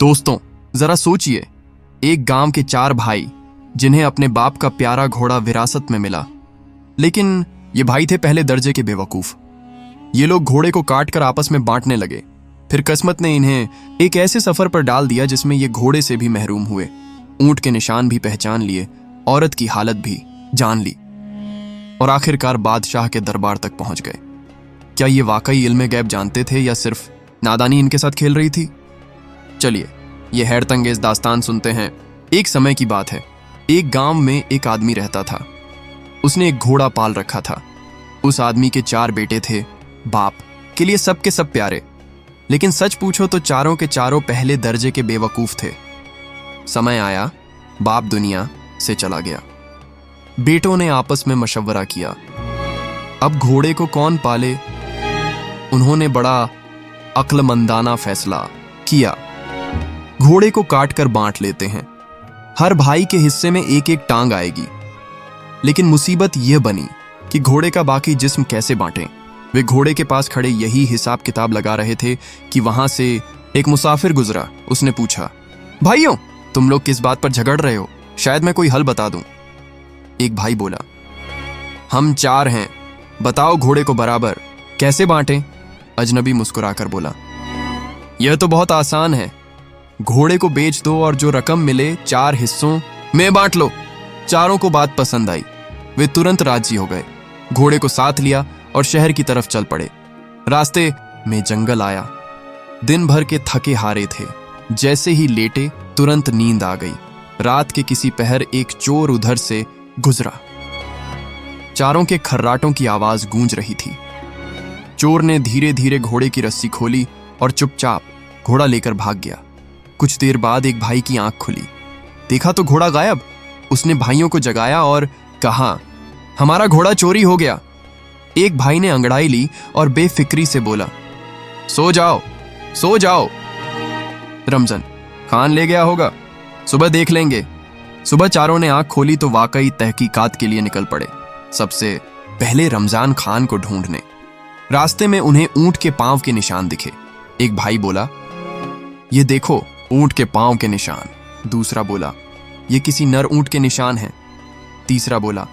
दोस्तों, जरा सोचिए, एक गांव के 4 भाई जिन्हें अपने बाप का प्यारा घोड़ा विरासत में मिला, लेकिन ये भाई थे पहले दर्जे के बेवकूफ। ये लोग घोड़े को काट कर आपस में बांटने लगे। फिर किस्मत ने इन्हें एक ऐसे सफर पर डाल दिया जिसमें ये घोड़े से भी महरूम हुए, ऊंट के निशान भी पहचान लिए, औरत की हालत भी जान ली और आखिरकार बादशाह के दरबार तक पहुंच गए। क्या ये वाकई इल्मे गैब जानते थे या सिर्फ नादानी इनके साथ खेल रही थी? चलिए, ये हैरत अंगेज दास्तान सुनते हैं। एक समय की बात है, एक गांव में एक आदमी रहता था। उसने एक घोड़ा पाल रखा था। उस आदमी के 4 बेटे थे। बाप के लिए सब के सब प्यारे, लेकिन सच पूछो तो चारों के चारों पहले दर्जे के बेवकूफ थे। समय आया, बाप दुनिया से चला गया। बेटों ने आपस में मशवरा किया, अब घोड़े को कौन पाले। उन्होंने बड़ा अक्लमंदाना फैसला किया, घोड़े को काट कर बांट लेते हैं। हर भाई के हिस्से में एक एक टांग आएगी। लेकिन मुसीबत यह बनी कि घोड़े का बाकी जिस्म कैसे बांटें। वे घोड़े के पास खड़े यही हिसाब किताब लगा रहे थे कि वहां से एक मुसाफिर गुजरा। उसने पूछा, भाइयों, तुम लोग किस बात पर झगड़ रहे हो? शायद मैं कोई हल बता दूं। एक भाई बोला, हम 4 हैं, बताओ घोड़े को बराबर कैसे बांटें? अजनबी मुस्कुराकर बोला, यह तो बहुत आसान है। घोड़े को बेच दो और जो रकम मिले 4 हिस्सों में बांट लो। चारों को बात पसंद आई। वे तुरंत राजी हो गए, घोड़े को साथ लिया और शहर की तरफ चल पड़े। रास्ते में जंगल आया। दिन भर के थके हारे थे। जैसे ही लेटे तुरंत नींद आ गई। रात के किसी पहर एक चोर उधर से गुजरा। चारों के खर्राटों की आवाज गूंज रही थी। चोर ने धीरे धीरे घोड़े की रस्सी खोली और चुपचाप घोड़ा लेकर भाग गया। कुछ देर बाद एक भाई की आंख खुली, देखा तो घोड़ा गायब। उसने भाइयों को जगाया और कहा, हमारा घोड़ा चोरी हो गया। एक भाई ने अंगड़ाई ली और बेफिक्री से बोला, सो जाओ, सो जाओ, रमजान खान ले गया होगा, सुबह देख लेंगे। सुबह चारों ने आंख खोली तो वाकई तहकीकात के लिए निकल पड़े, सबसे पहले रमजान खान को ढूंढने। रास्ते में उन्हें ऊंट के पांव के निशान दिखे। एक भाई बोला, ये देखो ऊंट के पांव के निशान। दूसरा बोला, ये किसी नर ऊंट के निशान हैं। तीसरा बोला,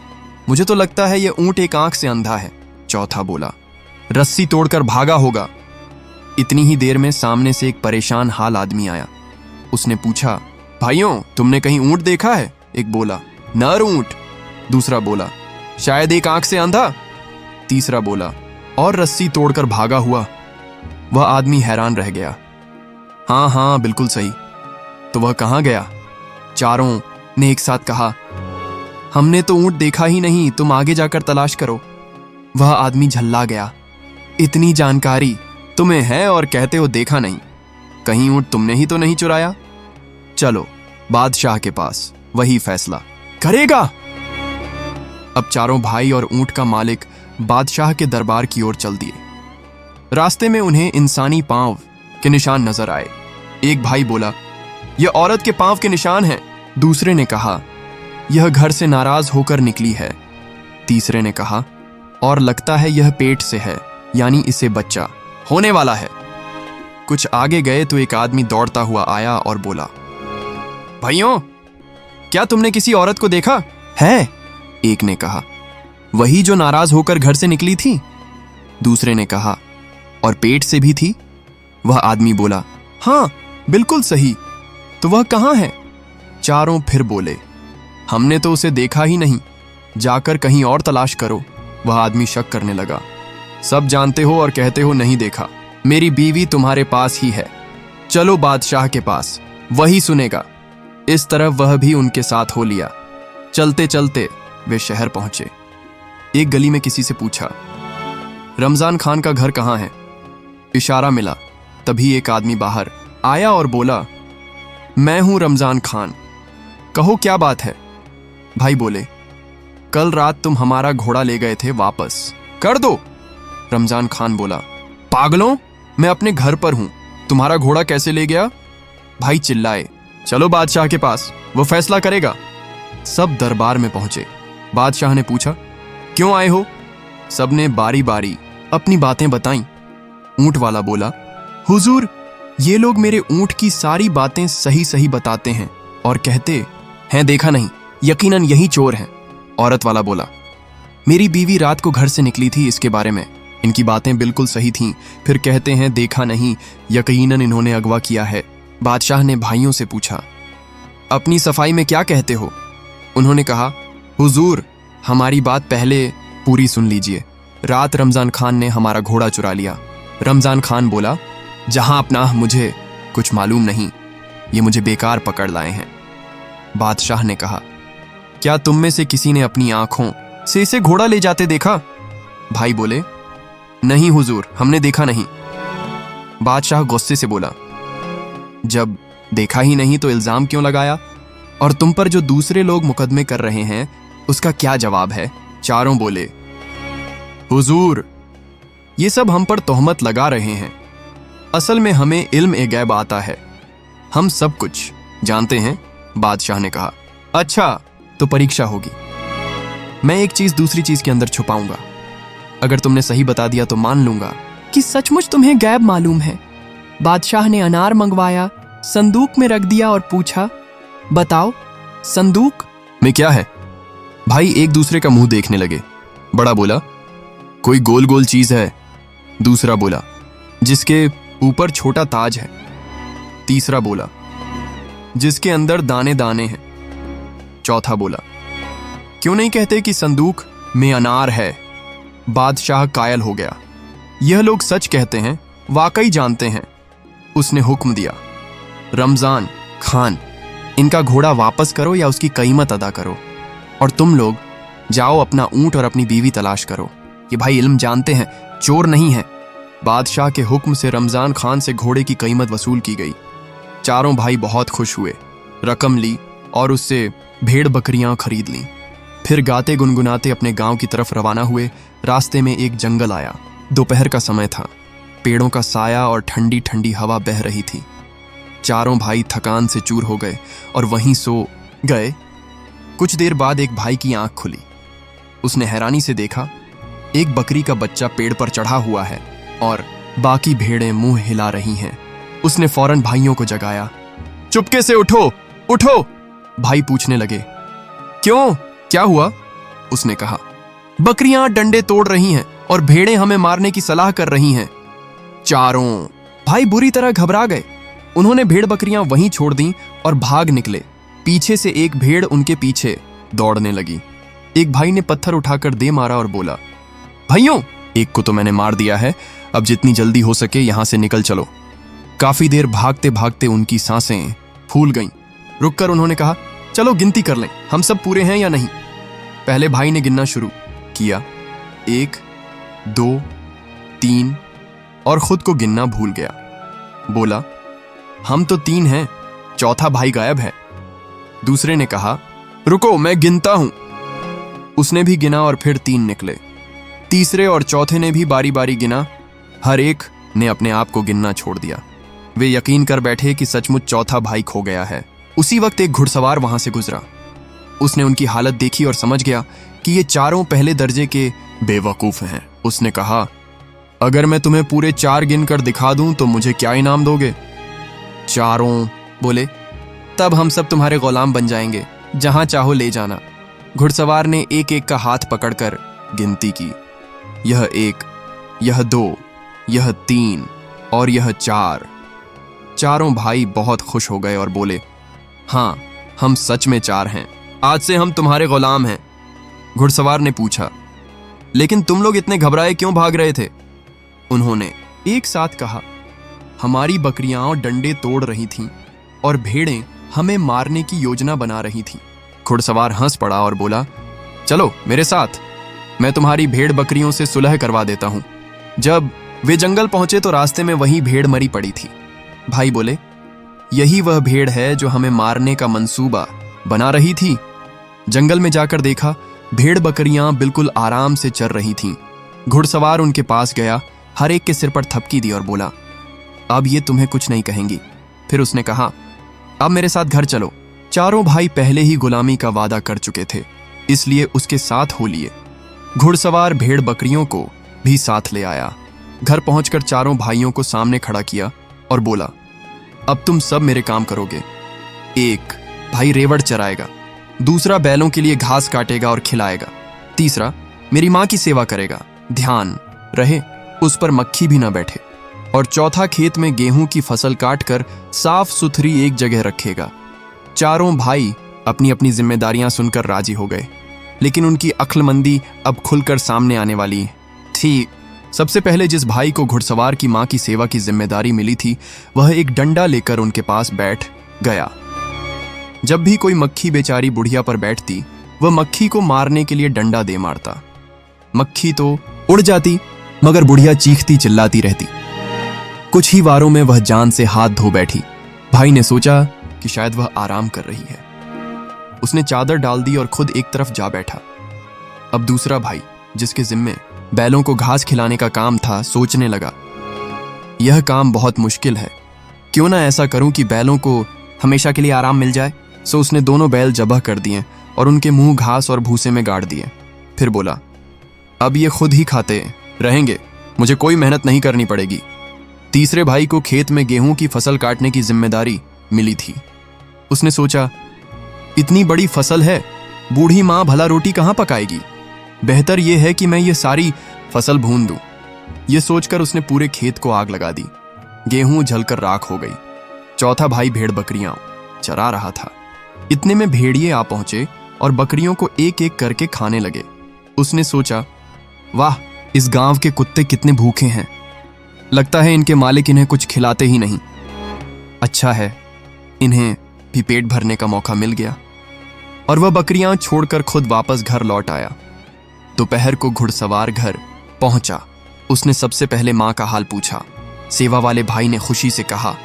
मुझे तो लगता है ये ऊंट एक आंख से अंधा है। चौथा बोला, रस्सी तोड़कर भागा होगा। इतनी ही देर में सामने से एक परेशान हाल आदमी आया। उसने पूछा, भाइयों, तुमने कहीं ऊंट देखा है? एक बोला, नर ऊंट। दूसरा बोला, शायद एक आंख से अंधा। तीसरा बोला, और रस्सी तोड़कर भागा हुआ। वह आदमी हैरान रह गया। हाँ हाँ, बिल्कुल सही। तो वह कहाँ गया? चारों ने एक साथ कहा, हमने तो ऊंट देखा ही नहीं, तुम आगे जाकर तलाश करो। वह आदमी झल्ला गया, इतनी जानकारी तुम्हें है और कहते हो देखा नहीं। कहीं ऊंट तुमने ही तो नहीं चुराया? चलो बादशाह के पास, वही फैसला करेगा। अब चारों भाई और ऊंट का मालिक बादशाह के दरबार की ओर चल दिए। रास्ते में उन्हें इंसानी पांव के निशान नजर आए। एक भाई बोला, यह औरत के पांव के निशान हैं। दूसरे ने कहा, यह घर से नाराज होकर निकली है। तीसरे ने कहा, और लगता है यह पेट से है, यानी इसे बच्चा होने वाला है। कुछ आगे गए तो एक आदमी दौड़ता हुआ आया और बोला, भाइयों, क्या तुमने किसी औरत को देखा है? एक ने कहा, वही जो नाराज होकर घर से निकली थी। दूसरे ने कहा, और पेट से भी थी? वह आदमी बोला, हाँ बिल्कुल सही। तो वह कहाँ है? चारों फिर बोले, हमने तो उसे देखा ही नहीं, जाकर कहीं और तलाश करो। वह आदमी शक करने लगा, सब जानते हो और कहते हो नहीं देखा। मेरी बीवी तुम्हारे पास ही है, चलो बादशाह के पास, वही सुनेगा। इस तरह वह भी उनके साथ हो लिया। चलते चलते वे शहर पहुंचे। एक गली में किसी से पूछा, रमजान खान का घर कहाँ है? इशारा मिला। तभी एक आदमी बाहर आया और बोला, मैं हूं रमजान खान, कहो क्या बात है? भाई बोले, कल रात तुम हमारा घोड़ा ले गए थे, वापस कर दो। रमजान खान बोला, पागलों, मैं अपने घर पर हूं, तुम्हारा घोड़ा कैसे ले गया? भाई चिल्लाए, चलो बादशाह के पास, वो फैसला करेगा। सब दरबार में पहुंचे। बादशाह ने पूछा, क्यों आए हो? सबने बारी बारी अपनी बातें बताईं। ऊंट वाला बोला, हुजूर, ये लोग मेरे ऊंट की सारी बातें सही सही बताते हैं और कहते हैं देखा नहीं, यकीनन यही चोर हैं। औरत वाला बोला, मेरी बीवी रात को घर से निकली थी, इसके बारे में इनकी बातें बिल्कुल सही थीं। फिर कहते हैं देखा नहीं, यकीनन इन्होंने अगवा किया है। बादशाह ने भाइयों से पूछा, अपनी सफाई में क्या कहते हो? उन्होंने कहा, हुजूर, हमारी बात पहले पूरी सुन लीजिए। रात रमजान खान ने हमारा घोड़ा चुरा लिया। रमजान खान बोला, जहां अपना मुझे कुछ मालूम नहीं, ये मुझे बेकार पकड़ लाए हैं। बादशाह ने कहा, क्या तुम में से किसी ने अपनी आंखों से इसे घोड़ा ले जाते देखा? भाई बोले, नहीं हुजूर, हमने देखा नहीं। बादशाह गुस्से से बोला, जब देखा ही नहीं तो इल्जाम क्यों लगाया? और तुम पर जो दूसरे लोग मुकदमे कर रहे हैं उसका क्या जवाब है? चारों बोले, हुजूर, ये सब हम पर तोहमत लगा रहे हैं। असल में हमें इल्म ए गैब आता है, हम सब कुछ जानते हैं। बादशाह ने कहा, अच्छा, तो परीक्षा होगी। मैं एक चीज दूसरी चीज के अंदर छुपाऊंगा। अगर तुमने सही बता दिया तो मान लूंगा कि सचमुच तुम्हें गैब मालूम है। बादशाह ने अनार मंगवाया, संदूक में रख दिया और पूछा, बताओ, संदूक में क्या है? भाई एक दूसरे का मुंह देखने लगे। बड़ा बोला, कोई गोल गोल चीज है। दूसरा बोला, जिसके ऊपर छोटा ताज है। तीसरा बोला, जिसके अंदर दाने दाने हैं। चौथा बोला, क्यों नहीं कहते कि संदूक में अनार है? बादशाह कायल हो गया। यह लोग सच कहते हैं, वाकई जानते हैं। उसने हुक्म दिया, रमजान खान, इनका घोड़ा वापस करो या उसकी कीमत अदा करो, और तुम लोग जाओ अपना ऊंट और अपनी बीवी तलाश करो। ये भाई इल्म जानते हैं, चोर नहीं है। बादशाह के हुक्म से रमजान खान से घोड़े की कीमत वसूल की गई। चारों भाई बहुत खुश हुए, रकम ली और उससे भेड़ बकरियां खरीद लीं। फिर गाते गुनगुनाते अपने गांव की तरफ रवाना हुए। रास्ते में एक जंगल आया। दोपहर का समय था। पेड़ों का साया और ठंडी ठंडी हवा बह रही थी। चारों भाई थकान से चूर हो गए और वहीं सो गए। कुछ देर बाद एक भाई की आंख खुली। उसने हैरानी से देखा, एक बकरी का बच्चा पेड़ पर चढ़ा हुआ है और बाकी भेड़ें मुंह हिला रही हैं। उसने फौरन भाइयों को जगाया, चुपके से उठो, उठो। भाई पूछने लगे, क्यों, क्या हुआ? उसने कहा, बकरियां डंडे तोड़ रही हैं और भेड़ें हमें मारने की सलाह कर रही हैं। चारों भाई बुरी तरह घबरा गए। उन्होंने भेड़ बकरियां वहीं छोड़ दी और भाग निकले। पीछे से एक भेड़ उनके पीछे दौड़ने लगी। एक भाई ने पत्थर उठाकर दे मारा और बोला, भाइयों, एक को तो मैंने मार दिया है, अब जितनी जल्दी हो सके यहां से निकल चलो। काफी देर भागते भागते उनकी सांसें फूल गईं। रुककर उन्होंने कहा, चलो गिनती कर लें, हम सब पूरे हैं या नहीं। पहले भाई ने गिनना शुरू किया, 1, 2, 3, और खुद को गिनना भूल गया। बोला, हम तो 3 हैं, चौथा भाई गायब है। दूसरे ने कहा, रुको, मैं गिनता हूं। उसने भी गिना और फिर 3 निकले। तीसरे और चौथे ने भी बारी बारी गिना। हर एक ने अपने आप को गिनना छोड़ दिया। वे यकीन कर बैठे कि सचमुच चौथा भाई खो गया है। उसी वक्त एक घुड़सवार वहां से गुजरा। उसने उनकी हालत देखी और समझ गया कि ये चारों पहले दर्जे के बेवकूफ हैं। उसने कहा, अगर मैं तुम्हें पूरे 4 गिनकर दिखा दूं तो मुझे क्या इनाम दोगे? चारों बोले, तब हम सब तुम्हारे गुलाम बन जाएंगे, जहां चाहो ले जाना। घुड़सवार ने एक एक का हाथ पकड़कर गिनती की। यह 1, यह 2, यह 3 और यह 4। चारों भाई बहुत खुश हो गए और बोले, हाँ, हम सच में 4 हैं, आज से हम तुम्हारे गुलाम हैं। घुड़सवार ने पूछा, लेकिन तुम लोग इतने घबराए क्यों भाग रहे थे? उन्होंने एक साथ कहा, हमारी बकरियां डंडे तोड़ रही थीं और भेड़ें हमें मारने की योजना बना रही थीं। घुड़सवार हंस पड़ा और बोला, चलो मेरे साथ, मैं तुम्हारी भेड़ बकरियों से सुलह करवा देता हूं। जब वे जंगल पहुंचे तो रास्ते में वही भेड़ मरी पड़ी थी। भाई बोले, यही वह भेड़ है जो हमें मारने का मंसूबा बना रही थी। जंगल में जाकर देखा, भेड़ बकरियां बिल्कुल आराम से चर रही थीं। घुड़सवार उनके पास गया, हर एक के सिर पर थपकी दी और बोला, अब ये तुम्हें कुछ नहीं कहेंगी। फिर उसने कहा, अब मेरे साथ घर चलो। चारों भाई पहले ही गुलामी का वादा कर चुके थे, इसलिए उसके साथ हो लिए। घुड़सवार भेड़ बकरियों को भी साथ ले आया। घर पहुंचकर चारों भाइयों को सामने खड़ा किया और बोला, अब तुम सब मेरे काम करोगे। एक भाई रेवड़ चराएगा, दूसरा बैलों के लिए घास काटेगा और खिलाएगा, तीसरा मेरी माँ की सेवा करेगा, ध्यान रहे उस पर मक्खी भी ना बैठे, और चौथा खेत में गेहूं की फसल काटकर साफ सुथरी एक जगह रखेगा। चारों भाई अपनी अपनी जिम्मेदारियां सुनकर राजी हो गए, लेकिन उनकी अक्लमंदी अब खुलकर सामने आने वाली थी। सबसे पहले जिस भाई को घुड़सवार की मां की सेवा की जिम्मेदारी मिली थी, वह एक डंडा लेकर उनके पास बैठ गया। जब भी कोई मक्खी बेचारी बुढ़िया पर बैठती, वह मक्खी को मारने के लिए डंडा दे मारता। मक्खी तो उड़ जाती, मगर बुढ़िया चीखती चिल्लाती रहती। कुछ ही वारों में वह जान से हाथ धो बैठी। भाई ने सोचा कि शायद वह आराम कर रही है। उसने चादर डाल दी और खुद एक तरफ जा बैठा। अब दूसरा भाई, जिसके जिम्मे बैलों को घास खिलाने का काम था, सोचने लगा, यह काम बहुत मुश्किल है, क्यों ना ऐसा करूं कि बैलों को हमेशा के लिए आराम मिल जाए। सो उसने दोनों बैल जबह कर दिए और उनके मुंह घास और भूसे में गाड़ दिए। फिर बोला, अब ये खुद ही खाते रहेंगे, मुझे कोई मेहनत नहीं करनी पड़ेगी। तीसरे भाई को खेत में गेहूं की फसल काटने की जिम्मेदारी मिली थी। उसने सोचा, इतनी बड़ी फसल है, बूढ़ी माँ भला रोटी कहाँ पकाएगी, बेहतर यह है कि मैं ये सारी फसल भून दूं। ये सोचकर उसने पूरे खेत को आग लगा दी। गेहूं जलकर राख हो गई। चौथा भाई भेड़ बकरियां चरा रहा था। इतने में भेड़िए आ पहुंचे और बकरियों को एक एक करके खाने लगे। उसने सोचा, वाह, इस गांव के कुत्ते कितने भूखे हैं, लगता है इनके मालिक इन्हें कुछ खिलाते ही नहीं। अच्छा है, इन्हें भी पेट भरने का मौका मिल गया। और वह बकरियां छोड़कर खुद वापस घर लौट आया। दोपहर को घुड़सवार घर पहुंचा। उसने सबसे पहले मां का हाल पूछा। सेवा वाले भाई ने खुशी से कहा,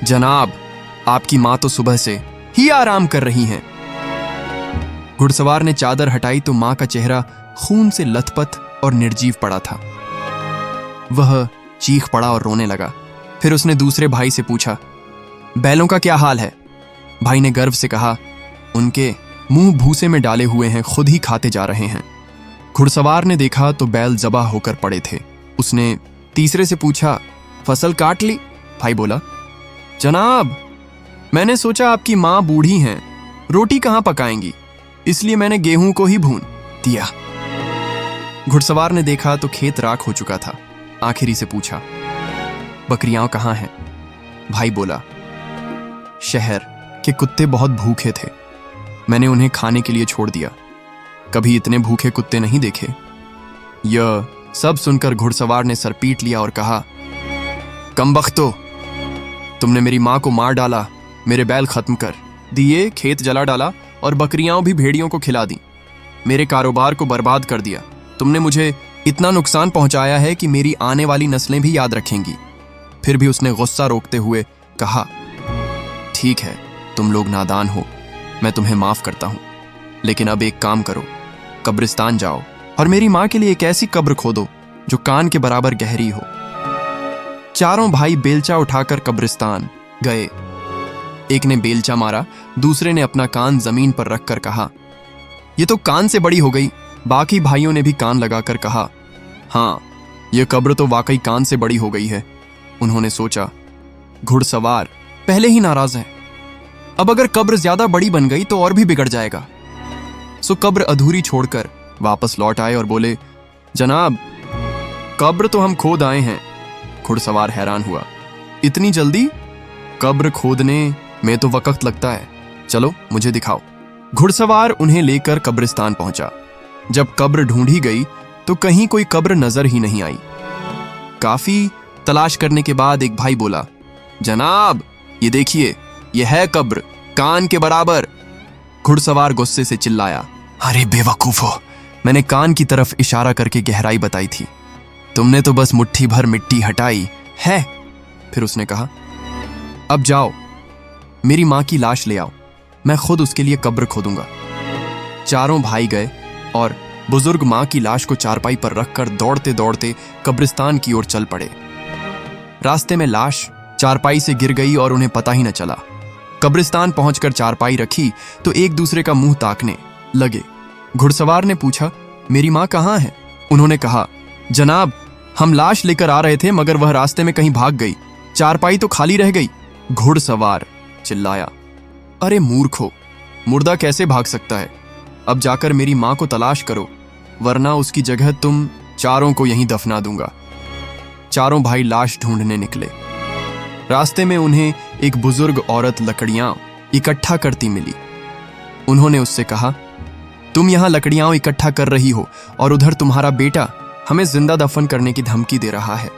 जनाब, आपकी मां तो सुबह से ही आराम कर रही हैं। घुड़सवार ने चादर हटाई तो मां का चेहरा खून से लथपथ और निर्जीव पड़ा था। वह चीख पड़ा और रोने लगा। फिर उसने दूसरे भाई से पूछा, बैलों का क्या हाल है? भाई ने गर्व से कहा, उनके मुंह भूसे में डाले हुए हैं, खुद ही खाते जा रहे हैं। घुड़सवार ने देखा तो बैल जबा होकर पड़े थे। उसने तीसरे से पूछा, फसल काट ली? भाई बोला, जनाब, मैंने सोचा आपकी मां बूढ़ी हैं, रोटी कहां पकाएंगी, इसलिए मैंने गेहूं को ही भून दिया। घुड़सवार ने देखा तो खेत राख हो चुका था। आखिरी से पूछा, बकरियां कहां हैं? भाई बोला, शहर के कुत्ते बहुत भूखे थे, मैंने उन्हें खाने के लिए छोड़ दिया। कभी इतने भूखे कुत्ते नहीं देखे। यह सब सुनकर घुड़सवार ने सर पीट लिया और कहा, कमबख्तो, तुमने मेरी मां को मार डाला, मेरे बैल खत्म कर दिए, खेत जला डाला और बकरियां भी भेड़ियों को खिला दी। मेरे कारोबार को बर्बाद कर दिया। तुमने मुझे इतना नुकसान पहुंचाया है कि मेरी आने वाली नस्लें भी याद रखेंगी। फिर भी उसने गुस्सा रोकते हुए कहा, ठीक है, तुम लोग नादान हो, मैं तुम्हें माफ करता हूं, लेकिन अब एक काम करो, कब्रिस्तान जाओ और मेरी मां के लिए एक ऐसी कब्र खोदो जो कान के बराबर गहरी हो। चारों भाई बेलचा उठाकर कब्रिस्तान गए। एक ने बेलचा मारा, दूसरे ने अपना कान जमीन पर रखकर कहा, यह तो कान से बड़ी हो गई। बाकी भाइयों ने भी कान लगाकर कहा, हाँ, यह कब्र तो वाकई कान से बड़ी हो गई है। उन्होंने सोचा, घुड़सवार पहले ही नाराज है, अब अगर कब्र ज्यादा बड़ी बन गई तो और भी बिगड़ जाएगा। सो कब्र अधूरी छोड़कर वापस लौट आए और बोले, जनाब, कब्र तो हम खोद आए हैं। घुड़सवार हैरान हुआ, इतनी जल्दी? कब्र खोदने में तो वक्त लगता है, चलो मुझे दिखाओ। घुड़सवार उन्हें लेकर कब्रिस्तान पहुंचा। जब कब्र ढूंढी गई तो कहीं कोई कब्र नजर ही नहीं आई। काफी तलाश करने के बाद एक भाई बोला, जनाब, ये देखिए, यह है कब्र, कान के बराबर। घुड़सवार गुस्से से चिल्लाया, अरे बेवकूफो, मैंने कान की तरफ इशारा करके गहराई बताई थी, तुमने तो बस मुट्ठी भर मिट्टी हटाई है। फिर उसने कहा, अब जाओ, मेरी मां की लाश ले आओ, मैं खुद उसके लिए कब्र खोदूंगा। चारों भाई गए और बुजुर्ग मां की लाश को चारपाई पर रखकर दौड़ते दौड़ते कब्रिस्तान की ओर चल पड़े। रास्ते में लाश चारपाई से गिर गई और उन्हें पता ही न चला। कब्रिस्तान पहुंचकर चारपाई रखी तो एक दूसरे का मुंह ताकने लगे। घुड़सवार ने पूछा, मेरी मां कहां है? उन्होंने कहा, जनाब, हम लाश लेकर आ रहे थे मगर वह रास्ते में कहीं भाग गई, चारपाई तो खाली रह गई। घुड़सवार चिल्लाया, अरे मूर्खो, मुर्दा कैसे भाग सकता है? अब जाकर मेरी मां को तलाश करो, वरना उसकी जगह तुम चारों को यहीं दफना दूंगा। चारों भाई लाश ढूंढने निकले। रास्ते में उन्हें एक बुजुर्ग औरत लकड़ियां इकट्ठा करती मिली। उन्होंने उससे कहा, तुम यहां लकड़ियां इकट्ठा कर रही हो और उधर तुम्हारा बेटा हमें जिंदा दफन करने की धमकी दे रहा है।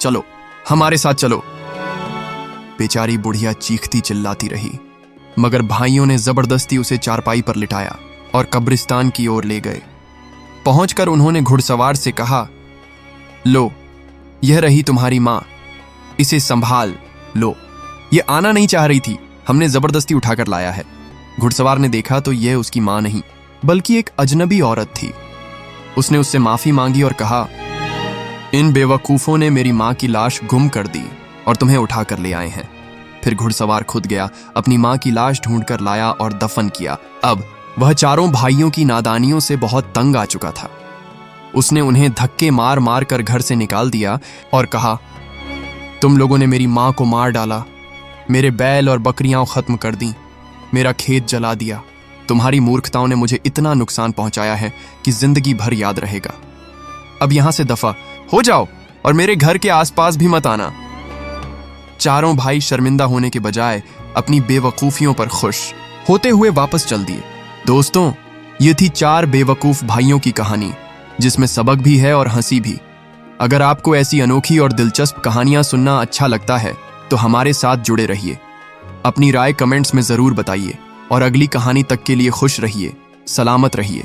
चलो, हमारे साथ चलो। बेचारी बुढ़िया चीखती चिल्लाती रही, मगर भाइयों ने जबरदस्ती उसे चारपाई पर लिटाया और कब्रिस्तान की ओर ले गए। पहुंचकर उन्होंने घुड़सवार से कहा, लो, यह रही तुम्हारी मां, इसे संभाल लो। ये आना नहीं चाह रही थी, हमने जबरदस्ती उठाकर लाया है। घुड़सवार ने देखा तो यह उसकी मां नहीं, बल्कि एक अजनबी औरत थी। उसने उससे माफी मांगी और कहा, इन बेवकूफों ने मेरी मां की लाश गुम कर दी और तुम्हें उठाकर ले आए हैं। फिर घुड़सवार खुद गया, अपनी मां की लाश ढूंढकर लाया और दफन किया। अब वह चारों भाइयों की नादानियों से बहुत तंग आ चुका था। उसने उन्हें धक्के मार मार कर घर से निकाल दिया और कहा, तुम लोगों ने मेरी मां को मार डाला, मेरे बैल और बकरियां खत्म कर दी, मेरा खेत जला दिया। तुम्हारी मूर्खताओं ने मुझे इतना नुकसान पहुंचाया है कि जिंदगी भर याद रहेगा। अब यहां से दफा हो जाओ और मेरे घर के आसपास भी मत आना। चारों भाई शर्मिंदा होने के बजाय अपनी बेवकूफियों पर खुश होते हुए वापस चल दिए। दोस्तों, ये थी 4 बेवकूफ भाइयों की कहानी, जिसमें सबक भी है और हंसी भी। अगर आपको ऐसी अनोखी और दिलचस्प कहानियां सुनना अच्छा लगता है तो हमारे साथ जुड़े रहिए। अपनी राय कमेंट्स में जरूर बताइए और अगली कहानी तक के लिए खुश रहिए, सलामत रहिए।